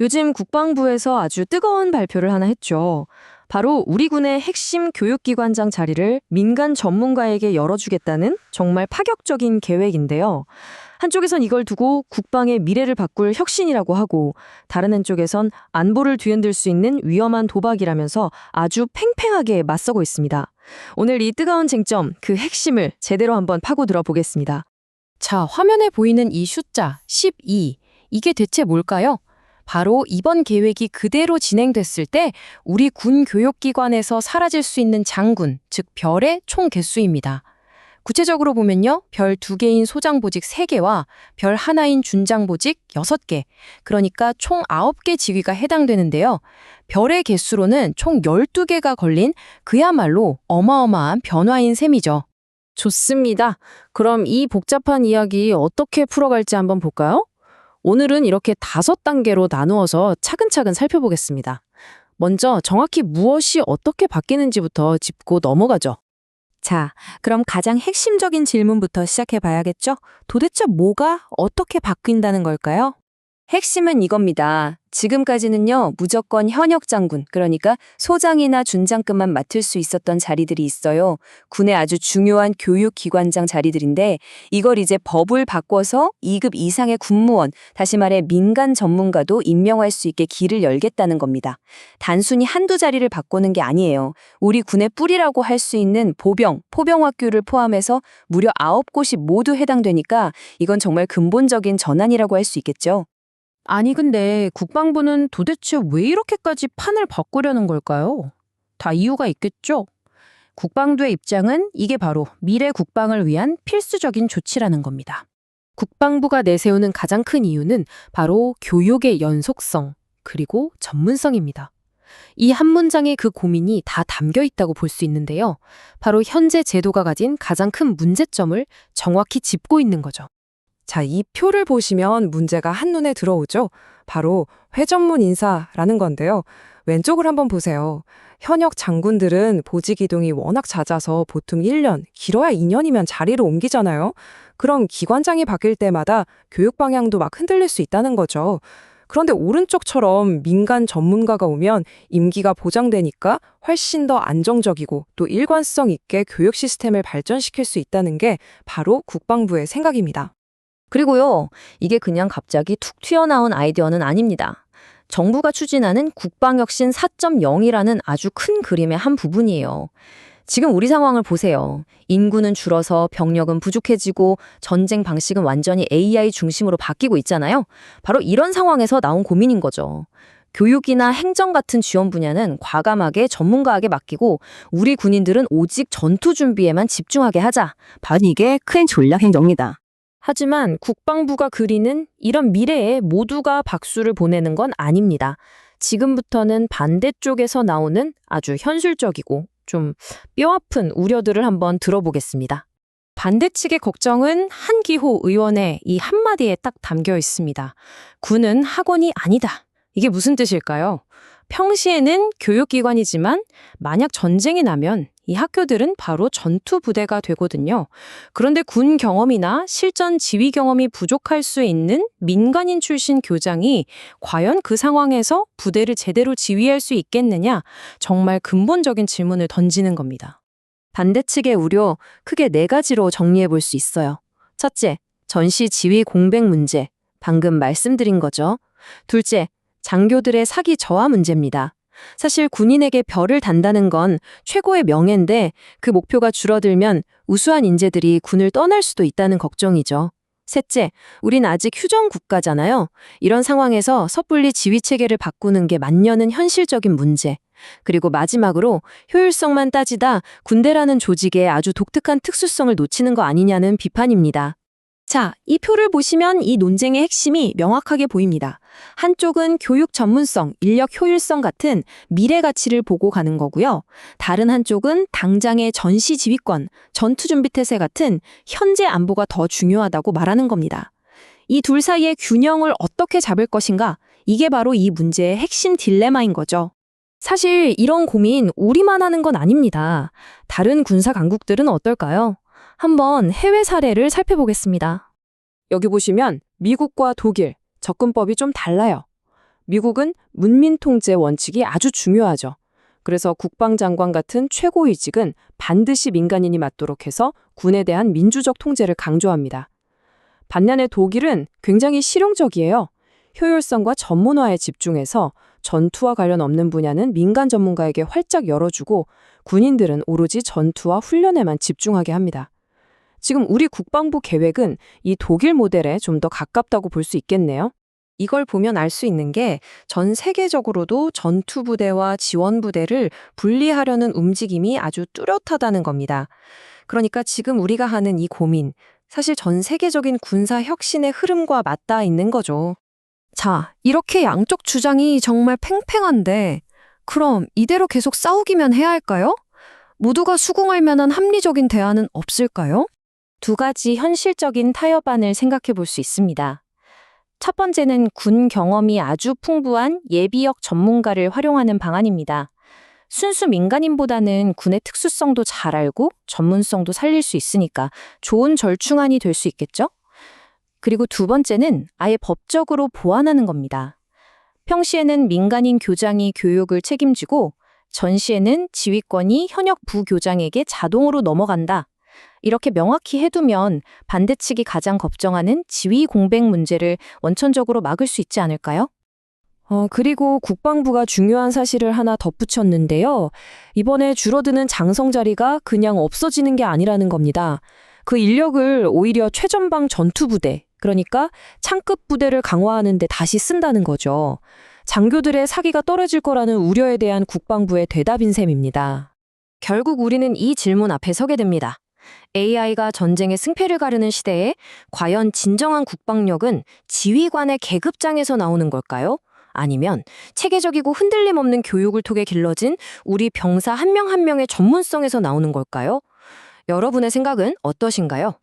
요즘 국방부에서 아주 뜨거운 발표를 하나 했죠. 바로 우리 군의 핵심 교육기관장 자리를 민간 전문가에게 열어주겠다는 정말 파격적인 계획인데요. 한쪽에선 이걸 두고 국방의 미래를 바꿀 혁신이라고 하고, 다른 한쪽에선 안보를 뒤흔들 수 있는 위험한 도박이라면서 아주 팽팽하게 맞서고 있습니다. 오늘 이 뜨거운 쟁점, 그 핵심을 제대로 한번 파고들어 보겠습니다. 자, 화면에 보이는 이 숫자 12. 이게 대체 뭘까요? 바로 이번 계획이 그대로 진행됐을 때 우리 군 교육기관에서 사라질 수 있는 장군, 즉 별의 총 개수입니다. 구체적으로 보면요, 별 2개인 소장보직 3개와 별 하나인 준장보직 6개, 그러니까 총 9개 직위가 해당되는데요. 별의 개수로는 총 12개가 걸린 그야말로 어마어마한 변화인 셈이죠. 좋습니다. 그럼 이 복잡한 이야기 어떻게 풀어갈지 한번 볼까요? 오늘은 이렇게 5단계로 나누어서 차근차근 살펴보겠습니다. 먼저 정확히 무엇이 어떻게 바뀌는지부터 짚고 넘어가죠. 자, 그럼 가장 핵심적인 질문부터 시작해 봐야겠죠? 도대체 뭐가 어떻게 바뀐다는 걸까요? 핵심은 이겁니다. 지금까지는요, 무조건 현역 장군, 그러니까 소장이나 준장급만 맡을 수 있었던 자리들이 있어요. 군의 아주 중요한 교육기관장 자리들인데, 이걸 이제 법을 바꿔서 2급 이상의 군무원, 다시 말해 민간 전문가도 임명할 수 있게 길을 열겠다는 겁니다. 단순히 한두 자리를 바꾸는 게 아니에요. 우리 군의 뿌리라고 할 수 있는 보병, 포병학교를 포함해서 무려 9곳이 모두 해당되니까 이건 정말 근본적인 전환이라고 할 수 있겠죠. 아니 근데 국방부는 도대체 왜 이렇게까지 판을 바꾸려는 걸까요? 다 이유가 있겠죠? 국방부의 입장은 이게 바로 미래 국방을 위한 필수적인 조치라는 겁니다. 국방부가 내세우는 가장 큰 이유는 바로 교육의 연속성, 그리고 전문성입니다. 이 한 문장에 그 고민이 다 담겨 있다고 볼 수 있는데요. 바로 현재 제도가 가진 가장 큰 문제점을 정확히 짚고 있는 거죠. 자, 이 표를 보시면 문제가 한눈에 들어오죠? 바로 회전문 인사라는 건데요. 왼쪽을 한번 보세요. 현역 장군들은 보직 이동이 워낙 잦아서 보통 1년, 길어야 2년이면 자리를 옮기잖아요. 그럼 기관장이 바뀔 때마다 교육 방향도 막 흔들릴 수 있다는 거죠. 그런데 오른쪽처럼 민간 전문가가 오면 임기가 보장되니까 훨씬 더 안정적이고 또 일관성 있게 교육 시스템을 발전시킬 수 있다는 게 바로 국방부의 생각입니다. 그리고요, 이게 그냥 갑자기 툭 튀어나온 아이디어는 아닙니다. 정부가 추진하는 국방혁신 4.0이라는 아주 큰 그림의 한 부분이에요. 지금 우리 상황을 보세요. 인구는 줄어서 병력은 부족해지고 전쟁 방식은 완전히 AI 중심으로 바뀌고 있잖아요. 바로 이런 상황에서 나온 고민인 거죠. 교육이나 행정 같은 지원 분야는 과감하게 전문가에게 맡기고 우리 군인들은 오직 전투 준비에만 집중하게 하자. 바로 이게 큰 전략 행정입니다. 하지만 국방부가 그리는 이런 미래에 모두가 박수를 보내는 건 아닙니다. 지금부터는 반대쪽에서 나오는 아주 현실적이고 좀 뼈아픈 우려들을 한번 들어보겠습니다. 반대 측의 걱정은 한기호 의원의 이 한마디에 딱 담겨 있습니다. 군은 학원이 아니다. 이게 무슨 뜻일까요? 평시에는 교육기관이지만 만약 전쟁이 나면 이 학교들은 바로 전투 부대가 되거든요. 그런데 군 경험이나 실전 지휘 경험이 부족할 수 있는 민간인 출신 교장이 과연 그 상황에서 부대를 제대로 지휘할 수 있겠느냐? 정말 근본적인 질문을 던지는 겁니다. 반대 측의 우려, 크게 4가지로 정리해 볼 수 있어요. 첫째, 전시 지휘 공백 문제. 방금 말씀드린 거죠. 둘째, 장교들의 사기 저하 문제입니다. 사실 군인에게 별을 단다는 건 최고의 명예인데 그 목표가 줄어들면 우수한 인재들이 군을 떠날 수도 있다는 걱정이죠. 셋째, 우린 아직 휴전 국가잖아요. 이런 상황에서 섣불리 지휘 체계를 바꾸는 게 맞냐는 현실적인 문제. 그리고 마지막으로 효율성만 따지다 군대라는 조직의 아주 독특한 특수성을 놓치는 거 아니냐는 비판입니다. 자, 이 표를 보시면 이 논쟁의 핵심이 명확하게 보입니다. 한쪽은 교육 전문성, 인력 효율성 같은 미래 가치를 보고 가는 거고요. 다른 한쪽은 당장의 전시 지휘권, 전투 준비 태세 같은 현재 안보가 더 중요하다고 말하는 겁니다. 이 둘 사이의 균형을 어떻게 잡을 것인가? 이게 바로 이 문제의 핵심 딜레마인 거죠. 사실 이런 고민 우리만 하는 건 아닙니다. 다른 군사 강국들은 어떨까요? 한번 해외 사례를 살펴보겠습니다. 여기 보시면 미국과 독일, 접근법이 좀 달라요. 미국은 문민 통제 원칙이 아주 중요하죠. 그래서 국방장관 같은 최고위직은 반드시 민간인이 맡도록 해서 군에 대한 민주적 통제를 강조합니다. 반면에 독일은 굉장히 실용적이에요. 효율성과 전문화에 집중해서 전투와 관련 없는 분야는 민간 전문가에게 활짝 열어주고 군인들은 오로지 전투와 훈련에만 집중하게 합니다. 지금 우리 국방부 계획은 이 독일 모델에 좀 더 가깝다고 볼 수 있겠네요. 이걸 보면 알 수 있는 게 전 세계적으로도 전투부대와 지원부대를 분리하려는 움직임이 아주 뚜렷하다는 겁니다. 그러니까 지금 우리가 하는 이 고민, 사실 전 세계적인 군사 혁신의 흐름과 맞닿아 있는 거죠. 자, 이렇게 양쪽 주장이 정말 팽팽한데, 그럼 이대로 계속 싸우기만 해야 할까요? 모두가 수긍할 만한 합리적인 대안은 없을까요? 두 가지 현실적인 타협안을 생각해 볼 수 있습니다. 첫 번째는 군 경험이 아주 풍부한 예비역 전문가를 활용하는 방안입니다. 순수 민간인보다는 군의 특수성도 잘 알고 전문성도 살릴 수 있으니까 좋은 절충안이 될 수 있겠죠? 그리고 두 번째는 아예 법적으로 보완하는 겁니다. 평시에는 민간인 교장이 교육을 책임지고 전시에는 지휘권이 현역 부교장에게 자동으로 넘어간다. 이렇게 명확히 해두면 반대측이 가장 걱정하는 지휘 공백 문제를 원천적으로 막을 수 있지 않을까요? 그리고 국방부가 중요한 사실을 하나 덧붙였는데요. 이번에 줄어드는 장성 자리가 그냥 없어지는 게 아니라는 겁니다. 그 인력을 오히려 최전방 전투부대, 그러니까 창급 부대를 강화하는 데 다시 쓴다는 거죠. 장교들의 사기가 떨어질 거라는 우려에 대한 국방부의 대답인 셈입니다. 결국 우리는 이 질문 앞에 서게 됩니다. AI가 전쟁의 승패를 가르는 시대에 과연 진정한 국방력은 지휘관의 계급장에서 나오는 걸까요? 아니면 체계적이고 흔들림 없는 교육을 통해 길러진 우리 병사 한 명 한 명의 전문성에서 나오는 걸까요? 여러분의 생각은 어떠신가요?